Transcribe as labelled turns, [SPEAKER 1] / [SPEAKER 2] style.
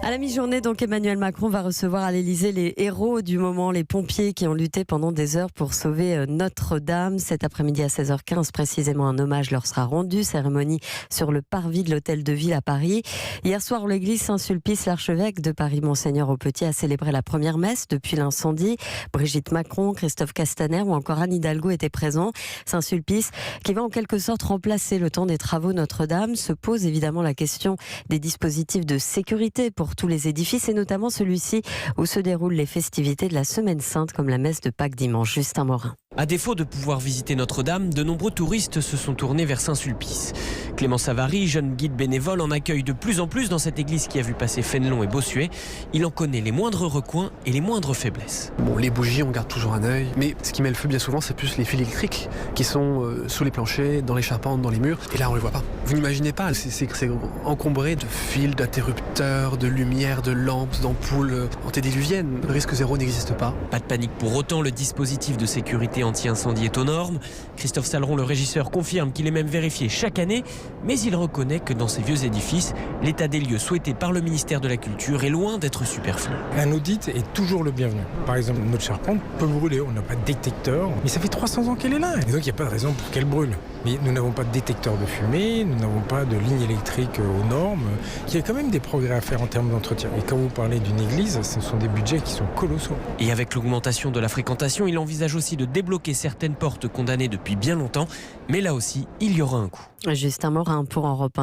[SPEAKER 1] À la mi-journée, donc, Emmanuel Macron va recevoir à l'Elysée les héros du moment, les pompiers qui ont lutté pendant des heures pour sauver Notre-Dame. Cet après-midi à 16h15, précisément, un hommage leur sera rendu. Cérémonie sur le parvis de l'Hôtel de Ville à Paris. Hier soir, l'église Saint-Sulpice, l'archevêque de Paris, Monseigneur Aupetit, a célébré la première messe depuis l'incendie. Brigitte Macron, Christophe Castaner ou encore Anne Hidalgo étaient présents. Saint-Sulpice, qui va en quelque sorte remplacer le temps des travaux Notre-Dame, se pose évidemment la question des dispositifs de sécurité pour tous les édifices et notamment celui-ci où se déroulent les festivités de la Semaine Sainte comme la messe de Pâques dimanche. Justin Morin.
[SPEAKER 2] À défaut de pouvoir visiter Notre-Dame, de nombreux touristes se sont tournés vers Saint-Sulpice. Clément Savary, jeune guide bénévole, en accueille de plus en plus dans cette église qui a vu passer Fénelon et Bossuet. Il en connaît les moindres recoins et les moindres faiblesses.
[SPEAKER 3] Bon, les bougies, on garde toujours un œil, mais ce qui met le feu bien souvent, c'est plus les fils électriques qui sont sous les planchers, dans les charpentes, dans les murs, et là on les voit pas. Vous n'imaginez pas, c'est encombré de fils, d'interrupteurs, de lumière, de lampes, d'ampoules antédiluviennes. Le risque zéro n'existe pas.
[SPEAKER 2] Pas de panique pour autant, le dispositif de sécurité anti-incendie est aux normes. Christophe Saleron, le régisseur, confirme qu'il est même vérifié chaque année, mais il reconnaît que dans ces vieux édifices, l'état des lieux souhaité par le ministère de la Culture est loin d'être superflu.
[SPEAKER 4] Un audit est toujours le bienvenu. Par exemple, notre charpente peut brûler, on n'a pas de détecteur, mais ça fait 300 ans qu'elle est là, et donc il n'y a pas de raison pour qu'elle brûle. Mais nous n'avons pas de détecteur de fumée, nous n'avons pas de ligne électrique aux normes. Il y a quand même des progrès à faire en termes d'entretien. Et quand vous parlez d'une église, ce sont des budgets qui sont colossaux.
[SPEAKER 2] Et avec l'augmentation de la fréquentation, il envisage aussi de débloquer certaines portes condamnées depuis bien longtemps. Mais là aussi, il y aura un coût.
[SPEAKER 1] Justin Morin pour Europe 1.